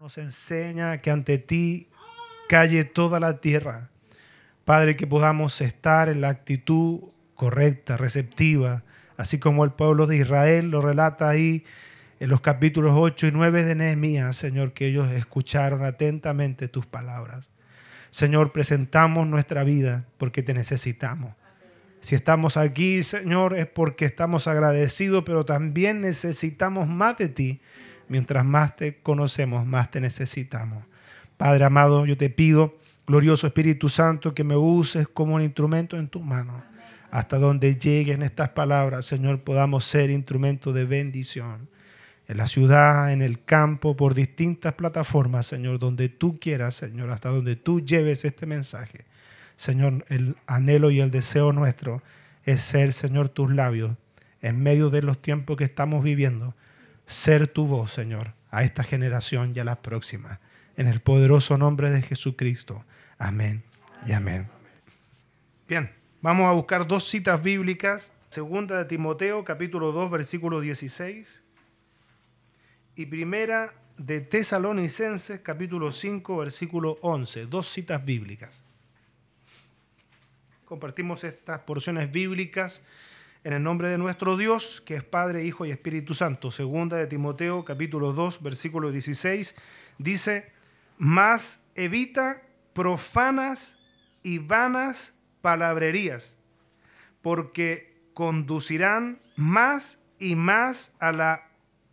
Nos enseña que ante ti calle toda la tierra. Padre, que podamos estar en la actitud correcta, receptiva, así como el pueblo de Israel lo relata ahí en los capítulos 8 y 9 de Nehemías, Señor, que ellos escucharon atentamente tus palabras. Señor, presentamos nuestra vida porque te necesitamos. Si estamos aquí, Señor, es porque estamos agradecidos, pero también necesitamos más de ti. Mientras más te conocemos, más te necesitamos. Padre amado, yo te pido, glorioso Espíritu Santo, que me uses como un instrumento en tus manos. Hasta donde lleguen estas palabras, Señor, podamos ser instrumentos de bendición. En la ciudad, en el campo, por distintas plataformas, Señor, donde tú quieras, Señor, hasta donde tú lleves este mensaje. Señor, el anhelo y el deseo nuestro es ser, Señor, tus labios en medio de los tiempos que estamos viviendo. Ser tu voz, Señor, a esta generación y a las próximas. En el poderoso nombre de Jesucristo. Amén y amén. Bien, vamos a buscar dos citas bíblicas. Segunda de Timoteo, capítulo 2, versículo 16. Y primera de Tesalonicenses, capítulo 5, versículo 11. Dos citas bíblicas. Compartimos estas porciones bíblicas en el nombre de nuestro Dios, que es Padre, Hijo y Espíritu Santo. Segunda de Timoteo, capítulo 2, versículo 16, dice: mas evita profanas y vanas palabrerías, porque conducirán más y más a la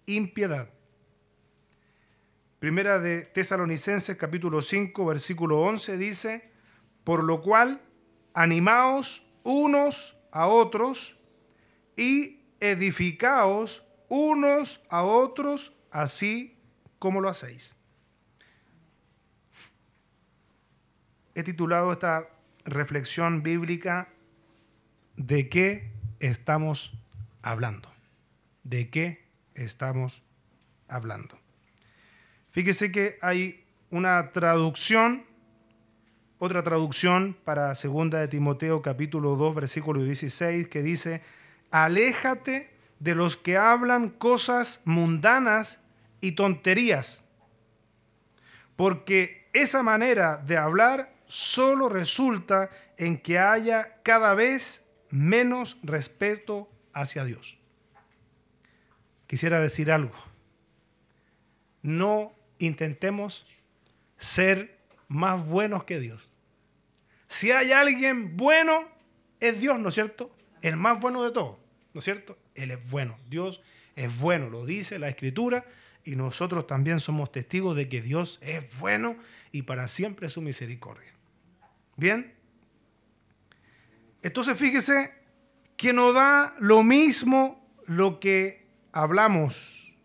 impiedad. Primera de Tesalonicenses, capítulo 5, versículo 11, dice: por lo cual, animaos unos a otros y edificaos unos a otros, así como lo hacéis. He titulado esta reflexión bíblica: ¿de qué estamos hablando? ¿De qué estamos hablando? Fíjese que hay una traducción, otra traducción para 2 de Timoteo capítulo 2 versículo 16, que dice: aléjate de los que hablan cosas mundanas y tonterías, porque esa manera de hablar solo resulta en que haya cada vez menos respeto hacia Dios. Quisiera decir algo. No intentemos ser más buenos que Dios. Si hay alguien bueno, es Dios, ¿no es cierto? El más bueno de todos, ¿no es cierto? Él es bueno. Dios es bueno, lo dice la Escritura, y nosotros también somos testigos de que Dios es bueno y para siempre su misericordia. Bien. Entonces fíjese que nos da lo mismo lo que hablamos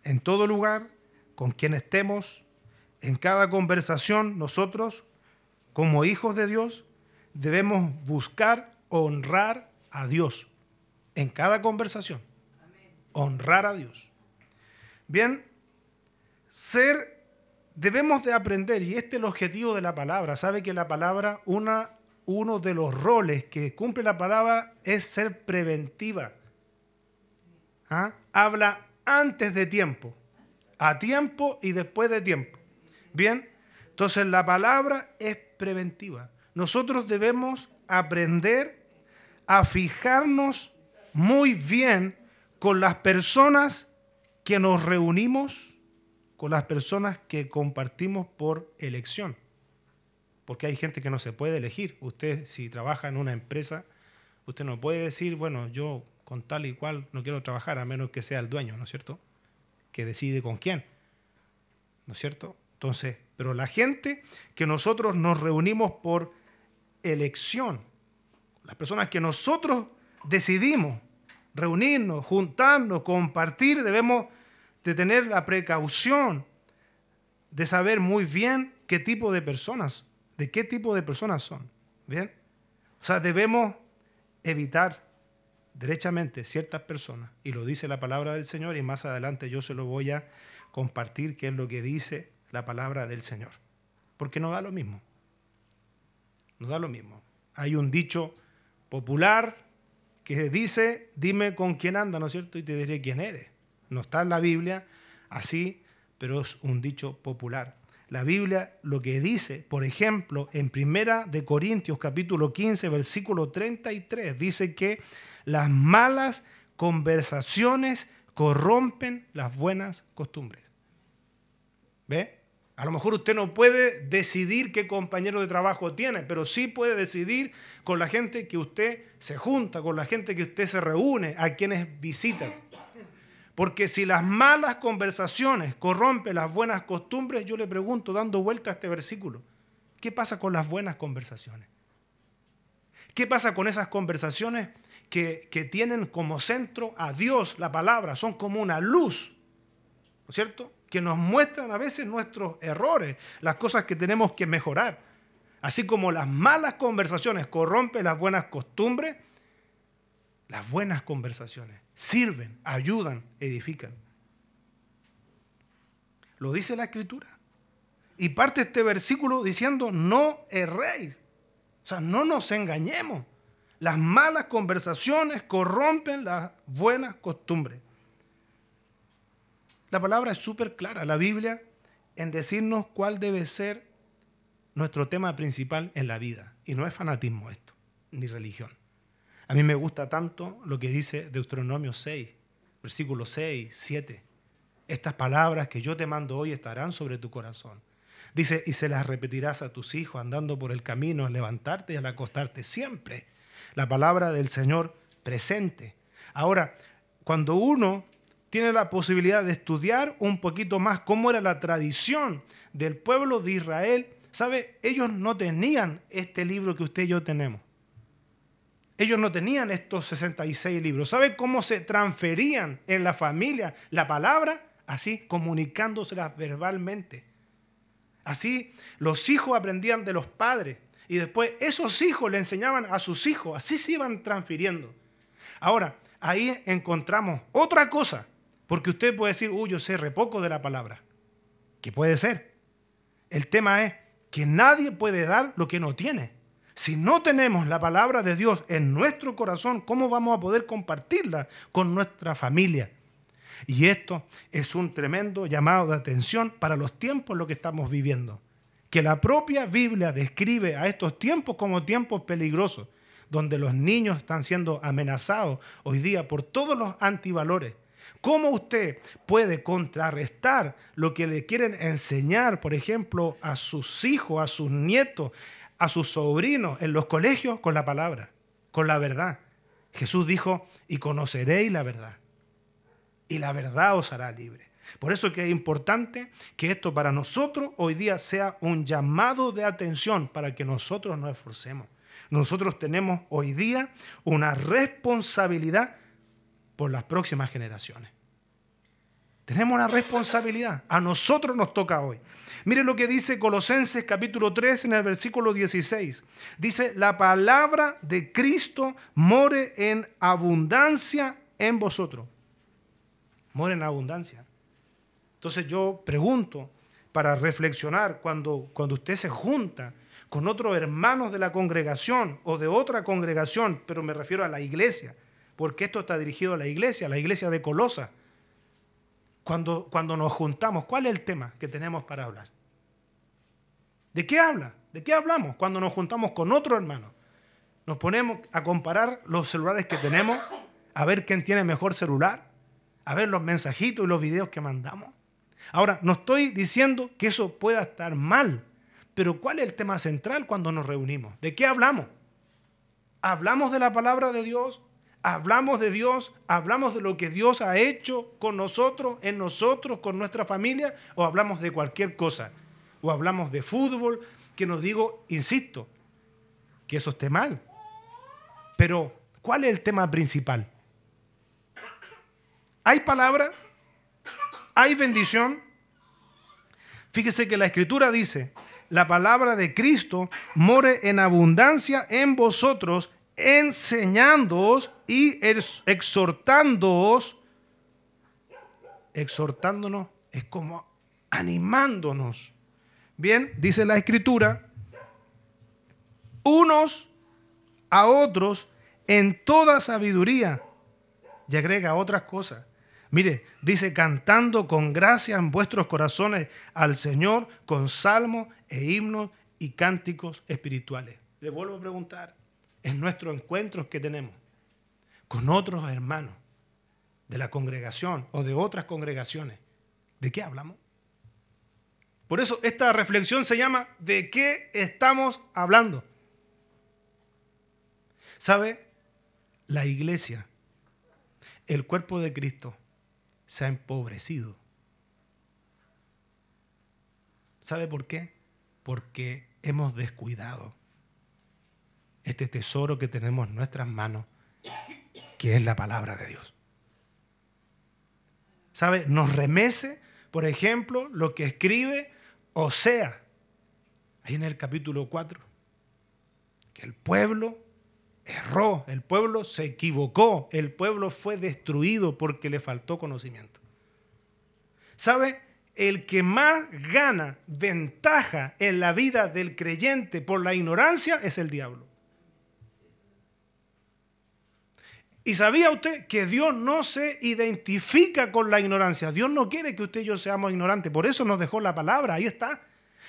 en todo lugar, con quien estemos, en cada conversación. Nosotros, como hijos de Dios, debemos buscar honrar a Dios en cada conversación. Amén. Honrar a Dios. Bien, debemos de aprender, y este es el objetivo de la palabra. Sabe que la palabra, uno de los roles que cumple la palabra es ser preventiva. ¿Ah? Habla antes de tiempo, a tiempo y después de tiempo. Bien, entonces la palabra es preventiva. Nosotros debemos aprender a fijarnos muy bien con las personas que nos reunimos, con las personas que compartimos por elección. Porque hay gente que no se puede elegir. Usted, si trabaja en una empresa, usted no puede decir, bueno, yo con tal y cual no quiero trabajar, a menos que sea el dueño, ¿no es cierto? Que decide con quién, ¿no es cierto? Entonces, pero la gente que nosotros nos reunimos por elección, las personas que nosotros decidimos reunirnos, juntarnos, compartir, debemos de tener la precaución de saber muy bien qué tipo de personas, de qué tipo de personas son. ¿Bien? O sea, debemos evitar derechamente ciertas personas, y lo dice la palabra del Señor, y más adelante yo se lo voy a compartir qué es lo que dice la palabra del Señor. Porque nos da lo mismo. Nos da lo mismo. Hay un dicho popular que dice: dime con quién anda, ¿no es cierto? Y te diré quién eres. No está en la Biblia así, pero es un dicho popular. La Biblia lo que dice, por ejemplo, en 1 de Corintios capítulo 15, versículo 33, dice que las malas conversaciones corrompen las buenas costumbres. ¿Ve? A lo mejor usted no puede decidir qué compañero de trabajo tiene, pero sí puede decidir con la gente que usted se junta, con la gente que usted se reúne, a quienes visita. Porque si las malas conversaciones corrompen las buenas costumbres, yo le pregunto, dando vuelta a este versículo, ¿qué pasa con las buenas conversaciones? ¿Qué pasa con esas conversaciones que tienen como centro a Dios, la palabra? Son como una luz, ¿no es cierto?, que nos muestran a veces nuestros errores, las cosas que tenemos que mejorar. Así como las malas conversaciones corrompen las buenas costumbres, las buenas conversaciones sirven, ayudan, edifican. Lo dice la Escritura. Y parte este versículo diciendo, no erréis. O sea, no nos engañemos. Las malas conversaciones corrompen las buenas costumbres. La palabra es súper clara, la Biblia, en decirnos cuál debe ser nuestro tema principal en la vida. Y no es fanatismo esto, ni religión. A mí me gusta tanto lo que dice Deuteronomio 6, versículos 6, 7. Estas palabras que yo te mando hoy estarán sobre tu corazón. Dice, y se las repetirás a tus hijos andando por el camino, al levantarte y al acostarte siempre. La palabra del Señor presente. Ahora, cuando uno tiene la posibilidad de estudiar un poquito más cómo era la tradición del pueblo de Israel, ¿sabe? Ellos no tenían este libro que usted y yo tenemos. Ellos no tenían estos 66 libros. ¿Sabe cómo se transferían en la familia la palabra? Así, comunicándoselas verbalmente. Así, los hijos aprendían de los padres y después esos hijos le enseñaban a sus hijos. Así se iban transfiriendo. Ahora, ahí encontramos otra cosa. Porque usted puede decir, yo sé re poco de la palabra. Que puede ser. El tema es que nadie puede dar lo que no tiene. Si no tenemos la palabra de Dios en nuestro corazón, ¿cómo vamos a poder compartirla con nuestra familia? Y esto es un tremendo llamado de atención para los tiempos en los que estamos viviendo. Que la propia Biblia describe a estos tiempos como tiempos peligrosos, donde los niños están siendo amenazados hoy día por todos los antivalores. ¿Cómo usted puede contrarrestar lo que le quieren enseñar, por ejemplo, a sus hijos, a sus nietos, a sus sobrinos en los colegios con la palabra, con la verdad? Jesús dijo, y conoceréis la verdad, y la verdad os hará libre. Por eso que es importante que esto para nosotros hoy día sea un llamado de atención para que nosotros nos esforcemos. Nosotros tenemos hoy día una responsabilidad por las próximas generaciones. Tenemos una responsabilidad. A nosotros nos toca hoy. Mire lo que dice Colosenses capítulo 3 en el versículo 16. Dice, la palabra de Cristo more en abundancia en vosotros. More en abundancia. Entonces yo pregunto para reflexionar cuando usted se junta con otros hermanos de la congregación o de otra congregación, pero me refiero a la iglesia, porque esto está dirigido a la iglesia de Colosa. Cuando nos juntamos, ¿cuál es el tema que tenemos para hablar? ¿De qué habla? ¿De qué hablamos cuando nos juntamos con otro hermano? Nos ponemos a comparar los celulares que tenemos, a ver quién tiene mejor celular, a ver los mensajitos y los videos que mandamos. Ahora, no estoy diciendo que eso pueda estar mal, pero ¿cuál es el tema central cuando nos reunimos? ¿De qué hablamos? ¿Hablamos de la palabra de Dios? ¿Hablamos de Dios? ¿Hablamos de lo que Dios ha hecho con nosotros, en nosotros, con nuestra familia? ¿O hablamos de cualquier cosa? ¿O hablamos de fútbol? Que nos digo, insisto, que eso esté mal. Pero, ¿cuál es el tema principal? ¿Hay palabra? ¿Hay bendición? Fíjese que la Escritura dice, la palabra de Cristo more en abundancia en vosotros, enseñándoos y exhortándoos. Exhortándonos es como animándonos. Bien, dice la Escritura, unos a otros en toda sabiduría. Y agrega otras cosas, Mire, dice, cantando con gracia en vuestros corazones al Señor con salmos e himnos y cánticos espirituales. Le vuelvo a preguntar, en nuestros encuentros que tenemos con otros hermanos de la congregación o de otras congregaciones, ¿de qué hablamos? Por eso esta reflexión se llama ¿de qué estamos hablando? ¿Sabe? La iglesia, el cuerpo de Cristo, se ha empobrecido. ¿Sabe por qué? Porque hemos descuidado este tesoro que tenemos en nuestras manos, que es la palabra de Dios. ¿Sabe? Nos remece, por ejemplo, lo que escribe Osea, ahí en el capítulo 4, que el pueblo erró, el pueblo se equivocó, el pueblo fue destruido porque le faltó conocimiento. ¿Sabe? El que más gana ventaja en la vida del creyente por la ignorancia es el diablo. ¿Y sabía usted que Dios no se identifica con la ignorancia? Dios no quiere que usted y yo seamos ignorantes. Por eso nos dejó la palabra, ahí está.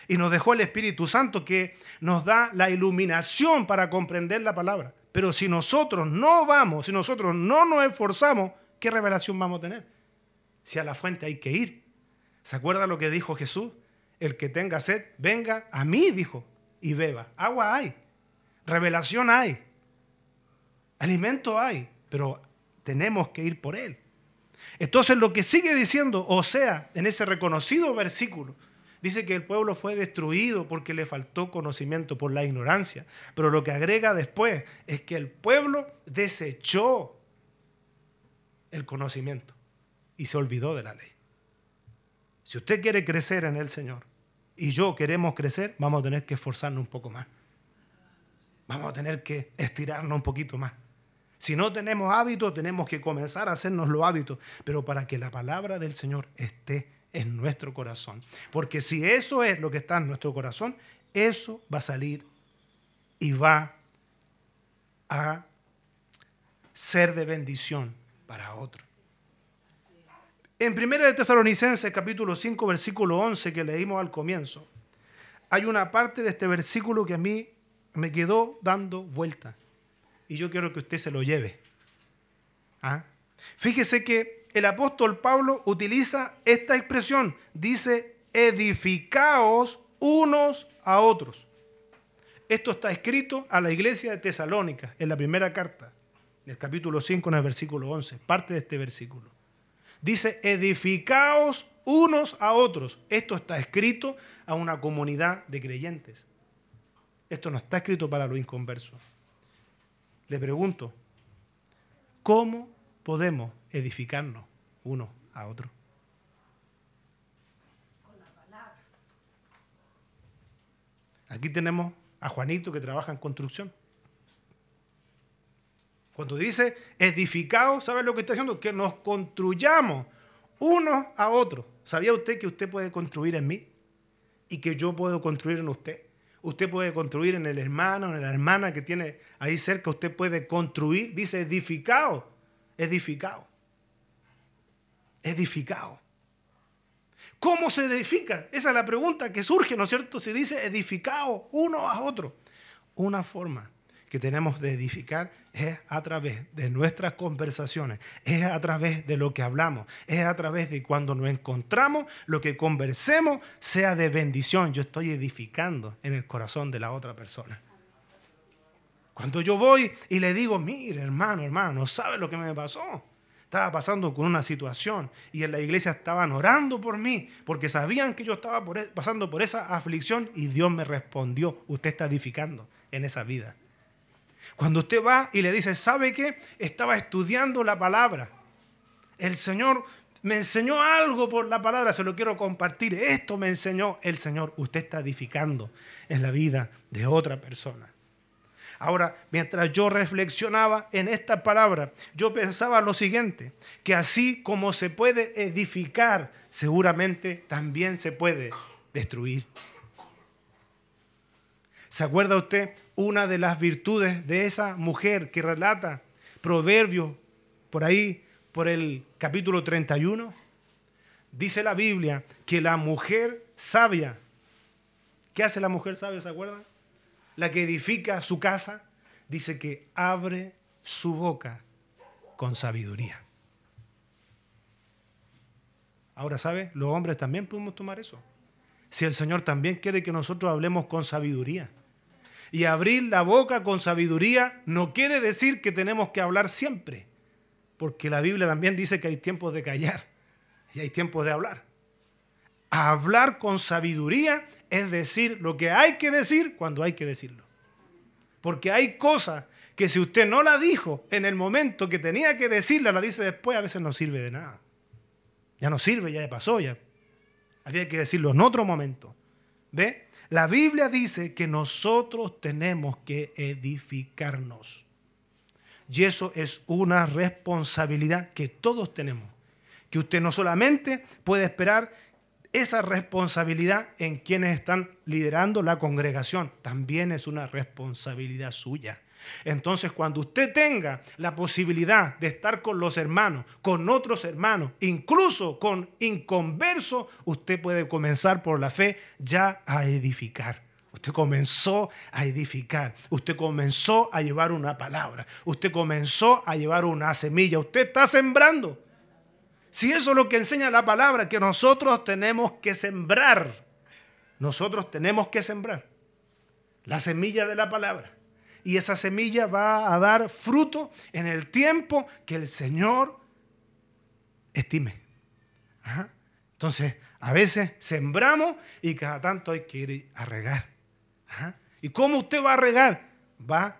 Y nos dejó el Espíritu Santo que nos da la iluminación para comprender la palabra. Pero si nosotros no vamos, si nosotros no nos esforzamos, ¿qué revelación vamos a tener? Si a la fuente hay que ir. ¿Se acuerda lo que dijo Jesús? El que tenga sed, venga a mí, dijo, y beba. Agua hay, revelación hay, alimento hay, pero tenemos que ir por él. Entonces lo que sigue diciendo Osea en ese reconocido versículo, dice que el pueblo fue destruido porque le faltó conocimiento por la ignorancia. Pero lo que agrega después es que el pueblo desechó el conocimiento y se olvidó de la ley. Si usted quiere crecer en el Señor y yo queremos crecer, vamos a tener que esforzarnos un poco más. Vamos a tener que estirarnos un poquito más. Si no tenemos hábitos, tenemos que comenzar a hacernos los hábitos, pero para que la palabra del Señor esté en nuestro corazón. Porque si eso es lo que está en nuestro corazón, eso va a salir y va a ser de bendición para otros. En 1 de Tesalonicenses, capítulo 5, versículo 11, que leímos al comienzo, hay una parte de este versículo que a mí me quedó dando vuelta. Y yo quiero que usted se lo lleve. ¿Ah? Fíjese que el apóstol Pablo utiliza esta expresión. Dice, edificaos unos a otros. Esto está escrito a la iglesia de Tesalónica, en la primera carta, en el capítulo 5, en el versículo 11, parte de este versículo. Dice, edificaos unos a otros. Esto está escrito a una comunidad de creyentes. Esto no está escrito para los inconversos. Le pregunto, ¿cómo podemos edificarnos unos a otros? Con la palabra. Aquí tenemos a Juanito que trabaja en construcción. Cuando dice edificados, ¿sabe lo que está diciendo? Que nos construyamos unos a otros. ¿Sabía usted que usted puede construir en mí? Y que yo puedo construir en usted. Usted puede construir en el hermano, en la hermana que tiene ahí cerca. Usted puede construir. Dice edificado. Edificado. Edificado. ¿Cómo se edifica? Esa es la pregunta que surge, ¿no es cierto? Se dice edificado uno a otro. Una forma que tenemos de edificar es a través de nuestras conversaciones, es a través de lo que hablamos, es a través de cuando nos encontramos, lo que conversemos sea de bendición. Yo estoy edificando en el corazón de la otra persona. Cuando yo voy y le digo, mire hermano, no sabe lo que me pasó. Estaba pasando con una situación y en la iglesia estaban orando por mí porque sabían que yo estaba pasando por esa aflicción y Dios me respondió, usted está edificando en esa vida. Cuando usted va y le dice, ¿sabe qué? Estaba estudiando la palabra. El Señor me enseñó algo por la palabra, se lo quiero compartir. Esto me enseñó el Señor. Usted está edificando en la vida de otra persona. Ahora, mientras yo reflexionaba en esta palabra, yo pensaba lo siguiente, que así como se puede edificar, seguramente también se puede destruir. ¿Se acuerda usted una de las virtudes de esa mujer que relata Proverbios por ahí por el capítulo 31, dice la Biblia que la mujer sabia, ¿qué hace la mujer sabia, se acuerdan? La que edifica su casa, dice que abre su boca con sabiduría. Ahora, ¿sabe? Los hombres también podemos tomar eso. Si el Señor también quiere que nosotros hablemos con sabiduría. Y abrir la boca con sabiduría no quiere decir que tenemos que hablar siempre. Porque la Biblia también dice que hay tiempos de callar y hay tiempos de hablar. Hablar con sabiduría es decir lo que hay que decir cuando hay que decirlo. Porque hay cosas que si usted no la dijo en el momento que tenía que decirla, la dice después, a veces no sirve de nada. Ya no sirve, ya pasó, ya. Había que decirlo en otro momento. ¿Ve? La Biblia dice que nosotros tenemos que edificarnos. Y eso es una responsabilidad que todos tenemos. Que usted no solamente puede esperar esa responsabilidad en quienes están liderando la congregación, también es una responsabilidad suya. Entonces, cuando usted tenga la posibilidad de estar con los hermanos, con otros hermanos, incluso con inconversos, usted puede comenzar por la fe ya a edificar. Usted comenzó a edificar, usted comenzó a llevar una palabra, usted comenzó a llevar una semilla, usted está sembrando. Si eso es lo que enseña la palabra, que nosotros tenemos que sembrar, nosotros tenemos que sembrar la semilla de la palabra. Y esa semilla va a dar fruto en el tiempo que el Señor estime. Ajá. Entonces, a veces sembramos y cada tanto hay que ir a regar. Ajá. ¿Y cómo usted va a regar? Va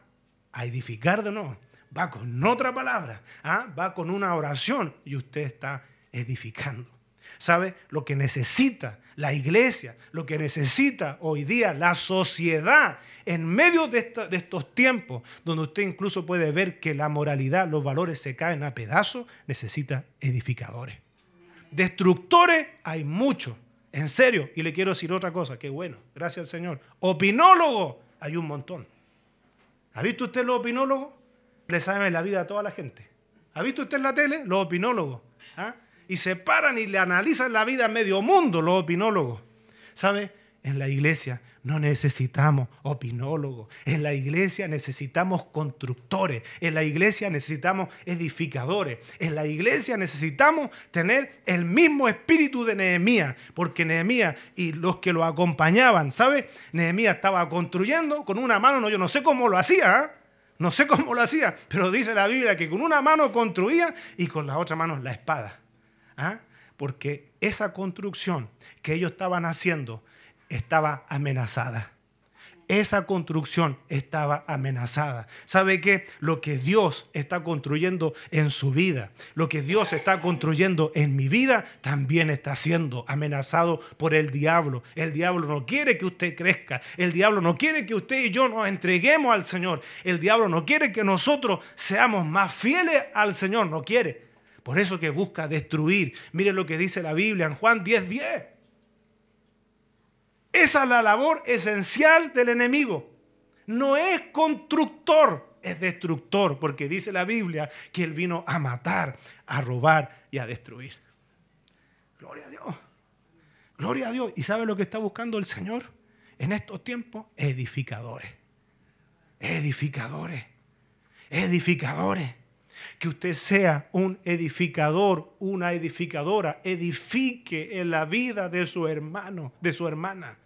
a edificar de nuevo. Va con otra palabra. Va con una oración y usted está edificando. ¿Sabe? Lo que necesita la iglesia, lo que necesita hoy día la sociedad, en medio de estos tiempos, donde usted incluso puede ver que la moralidad, los valores se caen a pedazos, necesita edificadores. Destructores hay muchos, en serio. Y le quiero decir otra cosa, que bueno, gracias al Señor. Opinólogos hay un montón. ¿Ha visto usted los opinólogos? Le saben la vida a toda la gente. ¿Ha visto usted en la tele? Los opinólogos. Y se paran y le analizan la vida a medio mundo los opinólogos. ¿Sabe? En la iglesia no necesitamos opinólogos. En la iglesia necesitamos constructores. En la iglesia necesitamos edificadores. En la iglesia necesitamos tener el mismo espíritu de Nehemías. Porque Nehemías y los que lo acompañaban, ¿sabe? Nehemías estaba construyendo con una mano, yo no sé cómo lo hacía, no sé cómo lo hacía, pero dice la Biblia que con una mano construía y con la otra mano la espada. Porque esa construcción que ellos estaban haciendo estaba amenazada. Esa construcción estaba amenazada. ¿Sabe qué? Lo que Dios está construyendo en su vida, lo que Dios está construyendo en mi vida, también está siendo amenazado por el diablo. El diablo no quiere que usted crezca. El diablo no quiere que usted y yo nos entreguemos al Señor. El diablo no quiere que nosotros seamos más fieles al Señor. No quiere. Por eso que busca destruir. Miren lo que dice la Biblia en Juan 10:10. Esa es la labor esencial del enemigo. No es constructor, es destructor, porque dice la Biblia que él vino a matar, a robar y a destruir. Gloria a Dios. Gloria a Dios. ¿Y sabe lo que está buscando el Señor en estos tiempos? Edificadores. Edificadores. Edificadores. Que usted sea un edificador, una edificadora, edifique en la vida de su hermano, de su hermana,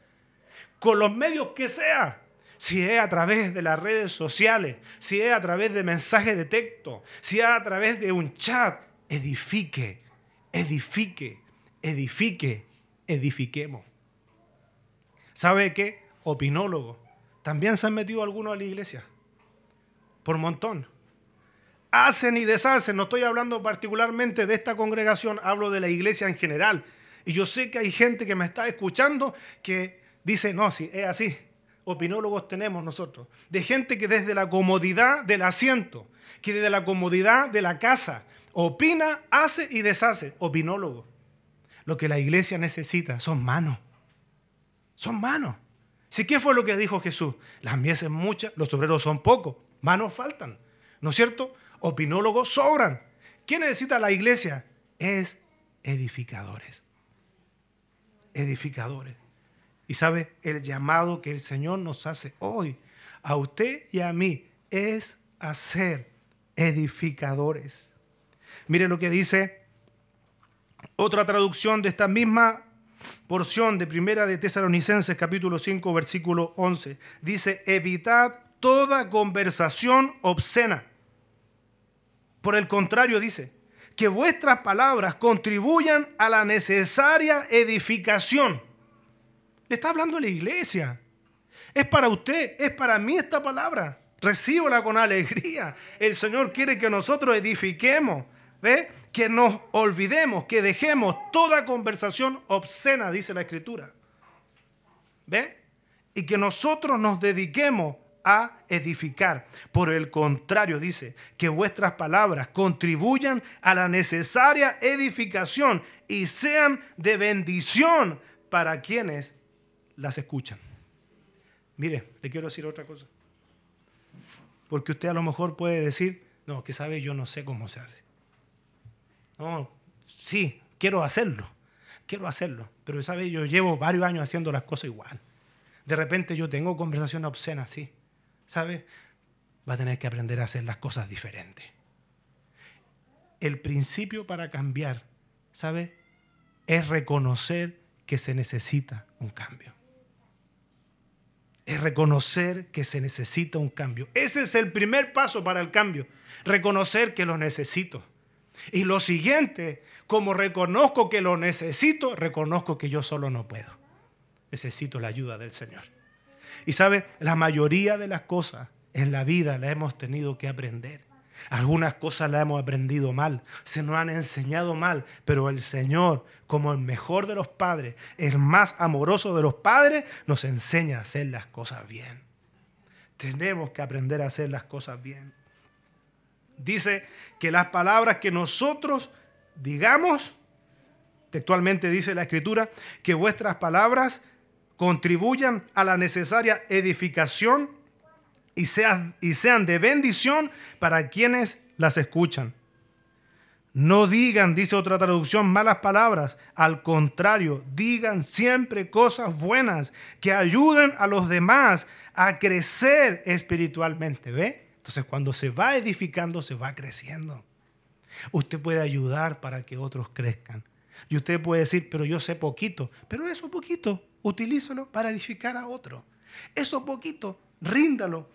con los medios que sea. Si es a través de las redes sociales, si es a través de mensajes de texto, si es a través de un chat, edifique, edifique, edifique, edifiquemos. ¿Sabe qué? Opinólogos. También se han metido algunos a la iglesia, por montón. Hacen y deshacen. No estoy hablando particularmente de esta congregación, hablo de la iglesia en general. Y yo sé que hay gente que me está escuchando que dice, no, si es así. Opinólogos tenemos nosotros. De gente que desde la comodidad del asiento, que desde la comodidad de la casa, opina, hace y deshace. Opinólogos. Lo que la iglesia necesita son manos. Son manos. ¿Sí? ¿Qué fue lo que dijo Jesús? Las mies son muchas, los obreros son pocos. Manos faltan. ¿No es cierto? Opinólogos sobran. ¿Qué necesita la iglesia? Es edificadores. Edificadores. Y sabe, el llamado que el Señor nos hace hoy, a usted y a mí, es a ser edificadores. Mire lo que dice otra traducción de esta misma porción de Primera de Tesalonicenses, capítulo 5, versículo 11. Dice, evitad toda conversación obscena. Por el contrario, dice, que vuestras palabras contribuyan a la necesaria edificación. Le está hablando a la iglesia. Es para usted, es para mí esta palabra. Recíbala con alegría. El Señor quiere que nosotros edifiquemos, ¿ve? Que nos olvidemos, que dejemos toda conversación obscena, dice la Escritura. ¿Ve? Y que nosotros nos dediquemos a edificar. Por el contrario, dice, que vuestras palabras contribuyan a la necesaria edificación y sean de bendición para quienes las escuchan. Mire, le quiero decir otra cosa. Porque usted a lo mejor puede decir, no, que sabe, yo no sé cómo se hace. No, sí, quiero hacerlo, pero sabe, yo llevo varios años haciendo las cosas igual. De repente yo tengo conversaciones obscenas, sí. ¿Sabe? Va a tener que aprender a hacer las cosas diferentes. El principio para cambiar, ¿sabe? Es reconocer que se necesita un cambio. Es reconocer que se necesita un cambio. Ese es el primer paso para el cambio. Reconocer que lo necesito. Y lo siguiente, como reconozco que lo necesito, reconozco que yo solo no puedo. Necesito la ayuda del Señor. Y sabe, la mayoría de las cosas en la vida las hemos tenido que aprender. Algunas cosas las hemos aprendido mal, se nos han enseñado mal, pero el Señor, como el mejor de los padres, el más amoroso de los padres, nos enseña a hacer las cosas bien. Tenemos que aprender a hacer las cosas bien. Dice que las palabras que nosotros digamos, textualmente dice la Escritura, que vuestras palabras contribuyan a la necesaria edificación y sean de bendición para quienes las escuchan. No digan, dice otra traducción, malas palabras. Al contrario, digan siempre cosas buenas que ayuden a los demás a crecer espiritualmente. ¿Ve? Entonces, cuando se va edificando, se va creciendo. Usted puede ayudar para que otros crezcan. Y usted puede decir, pero yo sé poquito. Pero eso poquito, utilízalo para edificar a otro. Eso poquito, ríndalo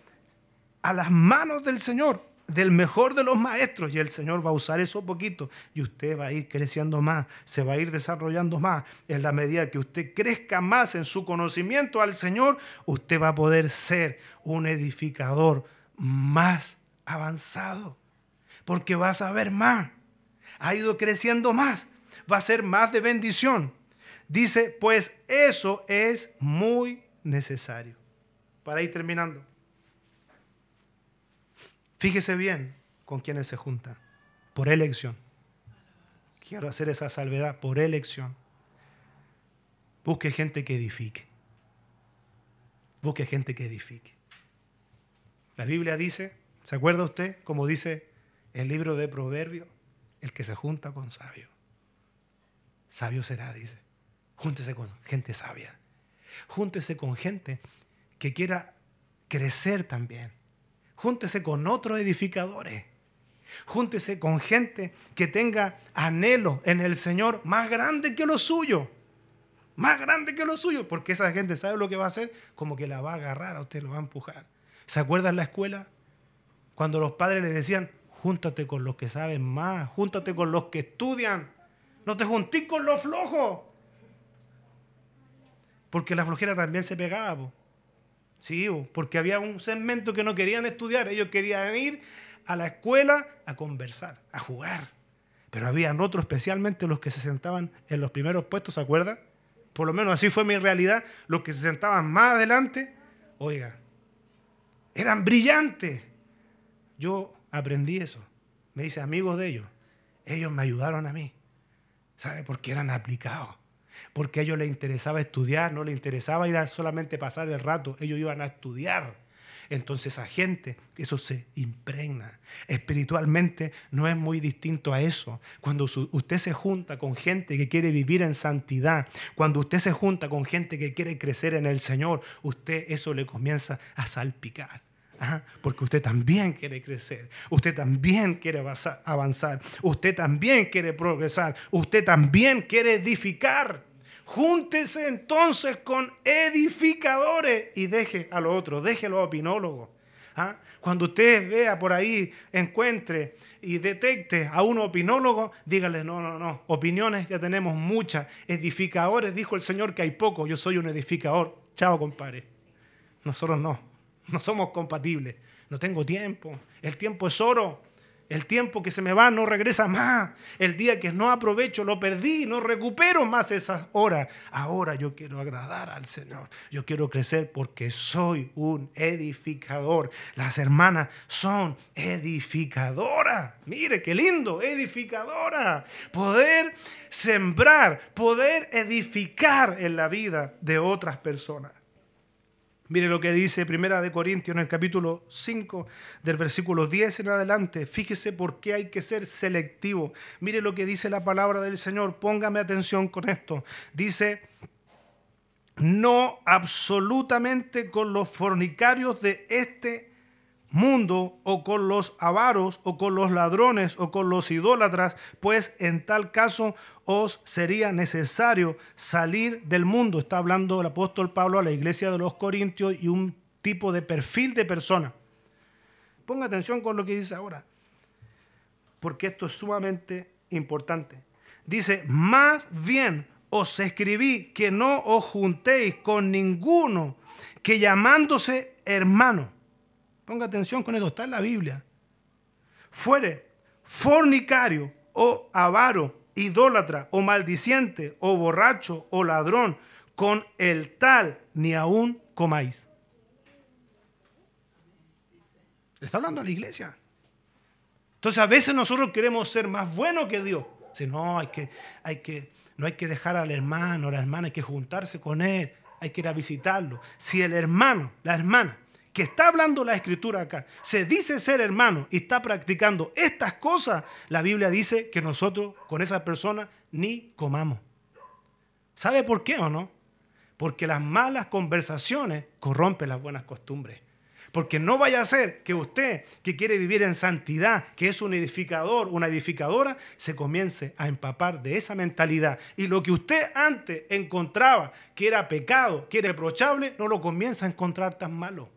a las manos del Señor, del mejor de los maestros, y el Señor va a usar eso poquito y usted va a ir creciendo más, se va a ir desarrollando más. En la medida que usted crezca más en su conocimiento al Señor, usted va a poder ser un edificador más avanzado, porque va a saber más, ha ido creciendo más, va a ser más de bendición. Dice, pues eso es muy necesario. Para ir terminando. Fíjese bien con quienes se juntan, por elección. Quiero hacer esa salvedad, por elección. Busque gente que edifique. Busque gente que edifique. La Biblia dice, ¿se acuerda usted? Como dice el libro de Proverbios, el que se junta con sabio, sabio será, dice. Júntese con gente sabia. Júntese con gente que quiera crecer también. Júntese con otros edificadores. Júntese con gente que tenga anhelo en el Señor más grande que lo suyo. Más grande que lo suyo. Porque esa gente sabe lo que va a hacer. Como que la va a agarrar a usted, lo va a empujar. ¿Se acuerda en la escuela? Cuando los padres le decían, júntate con los que saben más. Júntate con los que estudian. No te juntís con los flojos. Porque la flojera también se pegaba, po. Sí, porque había un segmento que no querían estudiar. Ellos querían ir a la escuela a conversar, a jugar. Pero habían otros, especialmente los que se sentaban en los primeros puestos, ¿se acuerdan? Por lo menos así fue mi realidad. Los que se sentaban más adelante, oiga, eran brillantes. Yo aprendí eso. Me hice amigos de ellos. Ellos me ayudaron a mí. ¿Sabe? Porque eran aplicados. Porque a ellos les interesaba estudiar, no les interesaba ir a solamente pasar el rato. Ellos iban a estudiar. entonces a gente eso se impregna. Espiritualmente no es muy distinto a eso. Cuando usted se junta con gente que quiere vivir en santidad, cuando usted se junta con gente que quiere crecer en el Señor, usted eso le comienza a salpicar. Porque usted también quiere crecer, usted también quiere avanzar, usted también quiere progresar, usted también quiere edificar. Júntese entonces con edificadores y deje a los otros, deje a los opinólogos. Cuando usted vea por ahí, encuentre y detecte a un opinólogo, dígale, no, opiniones ya tenemos muchas, edificadores, dijo el Señor que hay pocos, yo soy un edificador. Chao, compadre. Nosotros no somos compatibles, no tengo tiempo, el tiempo es oro. El tiempo que se me va no regresa más. El día que no aprovecho lo perdí, no recupero más esas horas. Ahora yo quiero agradar al Señor. Yo quiero crecer porque soy un edificador. Las hermanas son edificadoras. Mire qué lindo, edificadora. Poder sembrar, poder edificar en la vida de otras personas. Mire lo que dice 1 Corintios en el capítulo 5 del versículo 10 en adelante. Fíjese por qué hay que ser selectivo. Mire lo que dice la palabra del Señor. Póngame atención con esto. Dice, no absolutamente con los fornicarios de este mundo, o con los avaros, o con los ladrones, o con los idólatras, pues en tal caso os sería necesario salir del mundo. Está hablando el apóstol Pablo a la iglesia de los Corintios y un tipo de perfil de persona. Ponga atención con lo que dice ahora, porque esto es sumamente importante. Dice, más bien os escribí que no os juntéis con ninguno que llamándose hermano. Ponga atención con esto, está en la Biblia. Fuere fornicario o avaro, idólatra o maldiciente o borracho o ladrón, con el tal ni aún comáis. Le está hablando a la iglesia. Entonces a veces nosotros queremos ser más buenos que Dios. Si no, no hay que dejar al hermano o la hermana, hay que juntarse con él, hay que ir a visitarlo. Si el hermano, la hermana, que está hablando la escritura acá, se dice ser hermano y está practicando estas cosas, la Biblia dice que nosotros con esa persona ni comamos. ¿Sabe por qué o no? Porque las malas conversaciones corrompen las buenas costumbres. Porque no vaya a ser que usted, que quiere vivir en santidad, que es un edificador, una edificadora, se comience a empapar de esa mentalidad. Y lo que usted antes encontraba que era pecado, que era reprochable, no lo comienza a encontrar tan malo.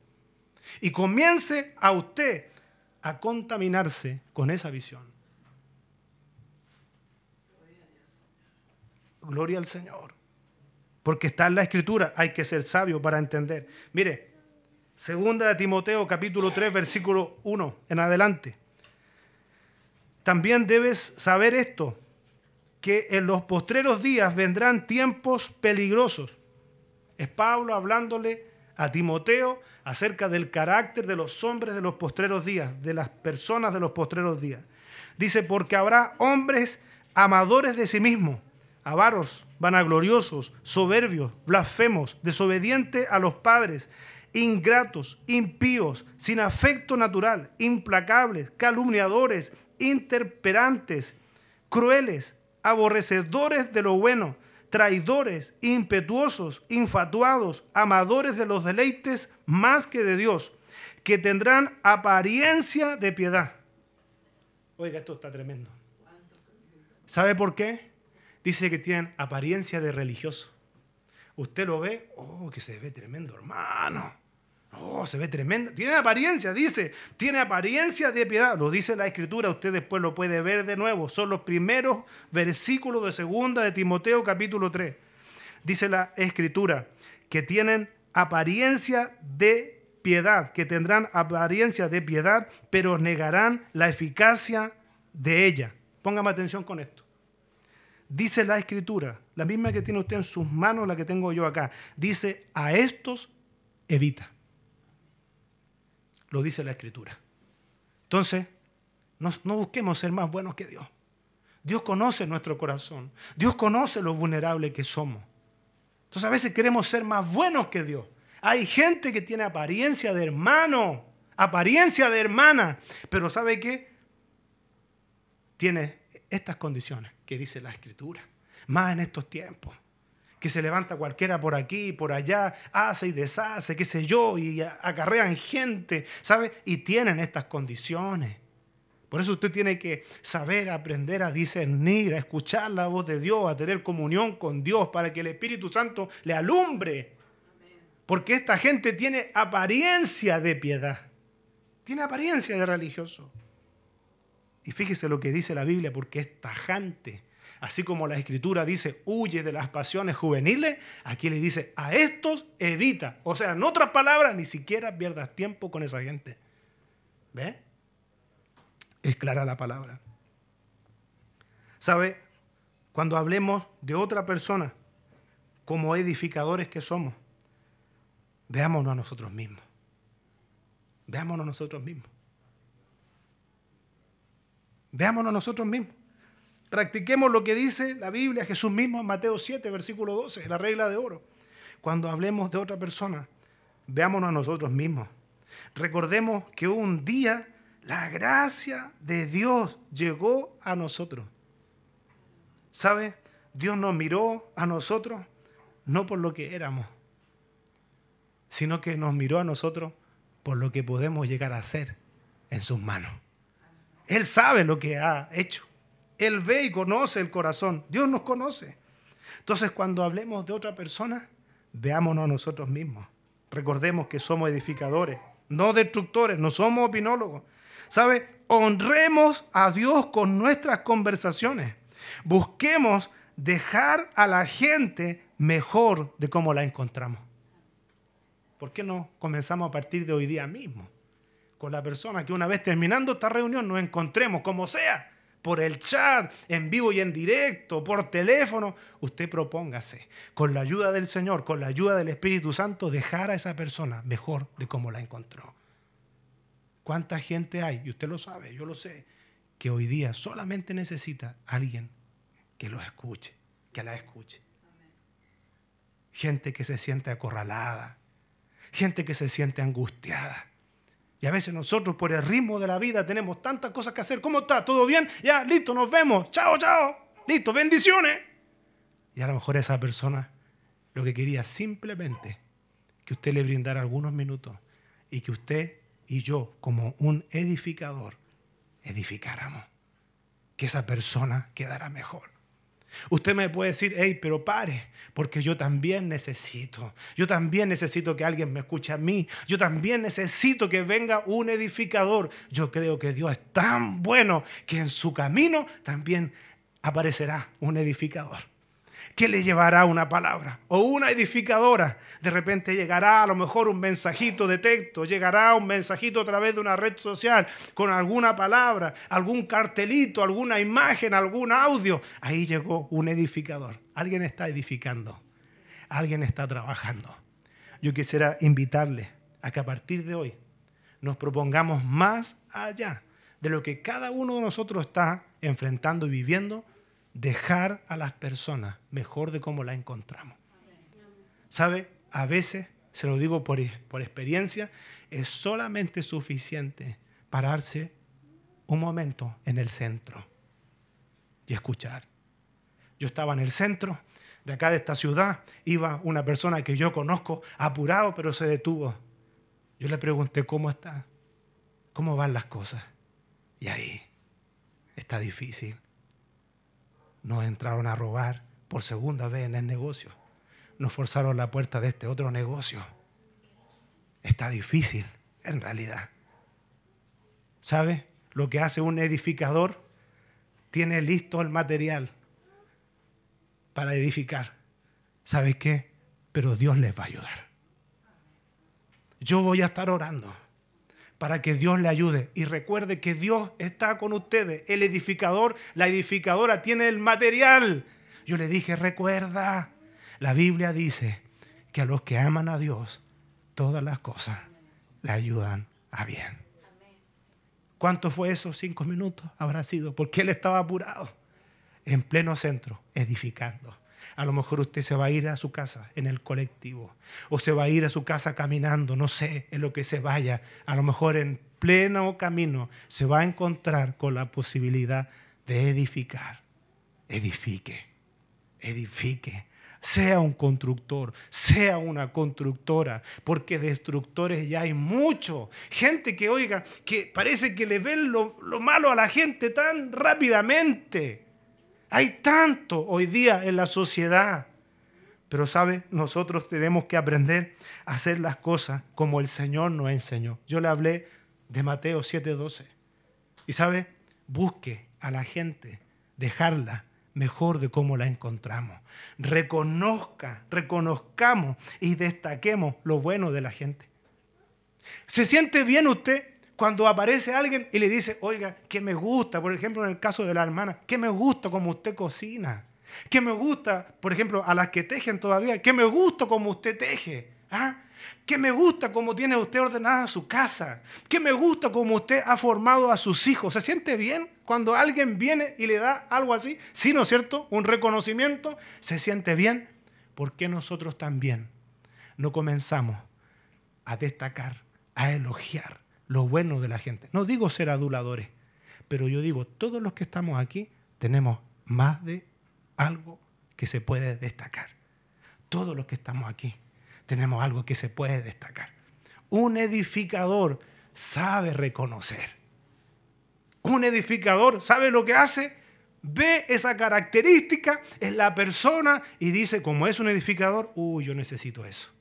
Y comience a usted a contaminarse con esa visión. Gloria al Señor. Porque está en la Escritura, hay que ser sabio para entender. Mire, 2 Timoteo capítulo 3, versículo 1 en adelante. También debes saber esto, que en los postreros días vendrán tiempos peligrosos. Es Pablo hablándole a Timoteo acerca del carácter de los hombres de los postreros días, de las personas de los postreros días. Dice, porque habrá hombres amadores de sí mismos, avaros, vanagloriosos, soberbios, blasfemos, desobedientes a los padres, ingratos, impíos, sin afecto natural, implacables, calumniadores, intemperantes, crueles, aborrecedores de lo bueno, traidores, impetuosos, infatuados, amadores de los deleites más que de Dios, que tendrán apariencia de piedad. Oiga, esto está tremendo. ¿Sabe por qué? Dice que tienen apariencia de religioso. Usted lo ve, que se ve tremendo, hermano. Se ve tremendo. Tiene apariencia, dice, tiene apariencia de piedad. Lo dice la Escritura, usted después lo puede ver de nuevo. Son los primeros versículos de 2 de Timoteo capítulo 3. Dice la Escritura que tienen apariencia de piedad, que tendrán apariencia de piedad, pero negarán la eficacia de ella. Póngame atención con esto. Dice la Escritura, la misma que tiene usted en sus manos, la que tengo yo acá. Dice, a estos evita. Lo dice la Escritura. Entonces, no busquemos ser más buenos que Dios. Dios conoce nuestro corazón. Dios conoce lo vulnerable que somos. Entonces, a veces queremos ser más buenos que Dios. Hay gente que tiene apariencia de hermano, apariencia de hermana, pero ¿sabe qué? Tiene estas condiciones que dice la Escritura, más en estos tiempos, que se levanta cualquiera por aquí y por allá, hace y deshace, qué sé yo, y acarrean gente, ¿sabe? Y tienen estas condiciones. Por eso usted tiene que saber, aprender a discernir, a escuchar la voz de Dios, a tener comunión con Dios para que el Espíritu Santo le alumbre. Porque esta gente tiene apariencia de piedad, tiene apariencia de religioso. Y fíjese lo que dice la Biblia, porque es tajante. Así como la Escritura dice, huye de las pasiones juveniles, aquí le dice, a estos evita. O sea, en otras palabras, ni siquiera pierdas tiempo con esa gente. ¿Ve? Es clara la palabra. ¿Sabe? Cuando hablemos de otra persona, como edificadores que somos, veámonos a nosotros mismos. Veámonos a nosotros mismos. Veámonos a nosotros mismos. Practiquemos lo que dice la Biblia, Jesús mismo en Mateo 7, versículo 12, la regla de oro. Cuando hablemos de otra persona, veámonos a nosotros mismos. Recordemos que un día la gracia de Dios llegó a nosotros. ¿Sabe? Dios nos miró a nosotros no por lo que éramos, sino que nos miró a nosotros por lo que podemos llegar a ser en sus manos. Él sabe lo que ha hecho. Él ve y conoce el corazón. Dios nos conoce. Entonces, cuando hablemos de otra persona, veámonos a nosotros mismos. Recordemos que somos edificadores, no destructores, no somos opinólogos. ¿Sabe? Honremos a Dios con nuestras conversaciones. Busquemos dejar a la gente mejor de cómo la encontramos. ¿Por qué no comenzamos a partir de hoy día mismo? Con la persona que una vez terminando esta reunión nos encontremos como sea, por el chat, en vivo y en directo, por teléfono. Usted propóngase, con la ayuda del Señor, con la ayuda del Espíritu Santo, dejar a esa persona mejor de cómo la encontró. ¿Cuánta gente hay? Y usted lo sabe, yo lo sé, que hoy día solamente necesita alguien que lo escuche, que la escuche. Gente que se siente acorralada, gente que se siente angustiada. Y a veces nosotros por el ritmo de la vida tenemos tantas cosas que hacer. ¿Cómo está? ¿Todo bien? Ya, listo, nos vemos. Chao, chao. Listo, bendiciones. Y a lo mejor esa persona lo que quería simplemente que usted le brindara algunos minutos y que usted y yo, como un edificador, edificáramos. Que esa persona quedara mejor. Usted me puede decir, hey, pero pare, porque yo también necesito que alguien me escuche a mí, yo también necesito que venga un edificador. Yo creo que Dios es tan bueno que en su camino también aparecerá un edificador que le llevará una palabra o una edificadora. De repente llegará a lo mejor un mensajito de texto, llegará un mensajito a través de una red social con alguna palabra, algún cartelito, alguna imagen, algún audio. Ahí llegó un edificador. Alguien está edificando, alguien está trabajando. Yo quisiera invitarle a que a partir de hoy nos propongamos más allá de lo que cada uno de nosotros está enfrentando y viviendo, dejar a las personas mejor de cómo la encontramos. ¿Sabe? A veces, se lo digo por experiencia, es solamente suficiente pararse un momento en el centro y escuchar. Yo estaba en el centro de acá de esta ciudad, iba una persona que yo conozco apurado, pero se detuvo. Yo le pregunté, ¿cómo está? ¿Cómo van las cosas? Y ahí, está difícil. Nos entraron a robar por segunda vez en el negocio. Nos forzaron la puerta de este otro negocio. Está difícil, en realidad. ¿Sabe? Lo que hace un edificador, tiene listo el material para edificar. ¿Sabe qué? Pero Dios les va a ayudar. Yo voy a estar orando para que Dios le ayude. Y recuerde que Dios está con ustedes. El edificador, la edificadora tiene el material. Yo le dije, recuerda, la Biblia dice que a los que aman a Dios, todas las cosas le ayudan a bien. ¿Cuánto fue eso? 5 minutos habrá sido, porque él estaba apurado, en pleno centro, edificando. A lo mejor usted se va a ir a su casa en el colectivo o se va a ir a su casa caminando, no sé, en lo que se vaya. A lo mejor en pleno camino se va a encontrar con la posibilidad de edificar. Edifique, edifique. Sea un constructor, sea una constructora, porque destructores ya hay mucho. Gente que, oiga, que parece que le ven lo malo a la gente tan rápidamente. Hay tanto hoy día en la sociedad. Pero, ¿sabe? Nosotros tenemos que aprender a hacer las cosas como el Señor nos enseñó. Yo le hablé de Mateo 7:12. Y, ¿sabe? Busque a la gente, dejarla mejor de cómo la encontramos. Reconozcamos y destaquemos lo bueno de la gente. ¿Se siente bien usted cuando aparece alguien y le dice, oiga, que me gusta, por ejemplo, en el caso de la hermana, que me gusta como usted cocina? Que me gusta, por ejemplo, a las que tejen todavía, que me gusta como usted teje. ¿Ah? Que me gusta como tiene usted ordenada su casa. Que me gusta como usted ha formado a sus hijos. ¿Se siente bien cuando alguien viene y le da algo así? Sí, ¿no es cierto? Un reconocimiento. ¿Se siente bien? ¿Por qué nosotros también no comenzamos a destacar, a elogiar lo bueno de la gente? No digo ser aduladores, pero yo digo, todos los que estamos aquí tenemos más de algo que se puede destacar. Todos los que estamos aquí tenemos algo que se puede destacar. Un edificador sabe reconocer. Un edificador sabe lo que hace, ve esa característica en la persona y dice, como es un edificador, yo necesito eso.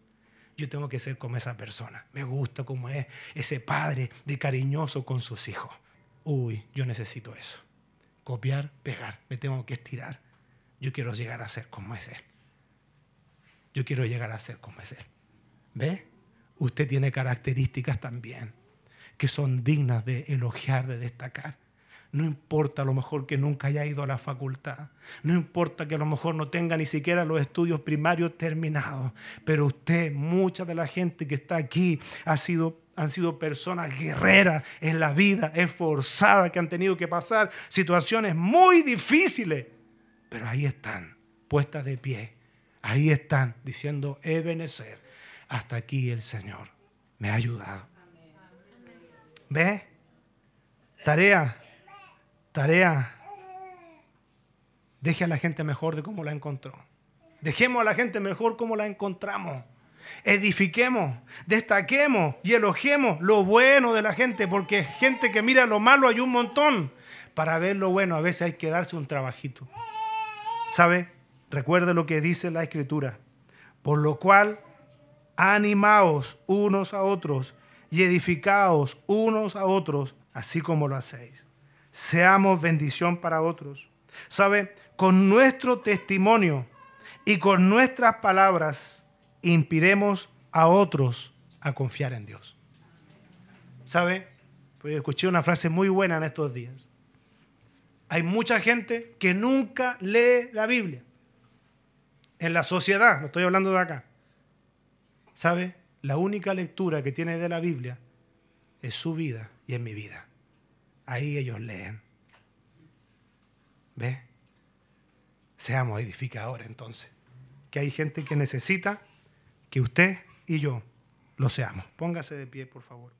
Yo tengo que ser como esa persona. Me gusta como es ese padre de cariñoso con sus hijos. Yo necesito eso. Copiar, pegar. Me tengo que estirar. Yo quiero llegar a ser como es él. Yo quiero llegar a ser como es él. ¿Ve? Usted tiene características también que son dignas de elogiar, de destacar. No importa a lo mejor que nunca haya ido a la facultad. No importa que a lo mejor no tenga ni siquiera los estudios primarios terminados. Pero usted, mucha de la gente que está aquí han sido personas guerreras en la vida, esforzadas, que han tenido que pasar situaciones muy difíciles. Pero ahí están, puestas de pie. Ahí están, diciendo, Ebenezer, hasta aquí el Señor me ha ayudado. ¿Ve? Tarea. Deje a la gente mejor de cómo la encontró. Dejemos a la gente mejor como la encontramos. Edifiquemos, destaquemos y elogiemos lo bueno de la gente, porque gente que mira lo malo hay un montón. Para ver lo bueno a veces hay que darse un trabajito. ¿Sabe? Recuerde lo que dice la Escritura. Por lo cual, animaos unos a otros y edificaos unos a otros, así como lo hacéis. Seamos bendición para otros. ¿Sabe? Con nuestro testimonio y con nuestras palabras, inspiremos a otros a confiar en Dios. ¿Sabe? Pues escuché una frase muy buena en estos días. Hay mucha gente que nunca lee la Biblia. En la sociedad, no estoy hablando de acá. ¿Sabe? La única lectura que tiene de la Biblia es su vida y es mi vida. Ahí ellos leen. ¿Ve? Seamos edificadores entonces. Que hay gente que necesita que usted y yo lo seamos. Póngase de pie, por favor.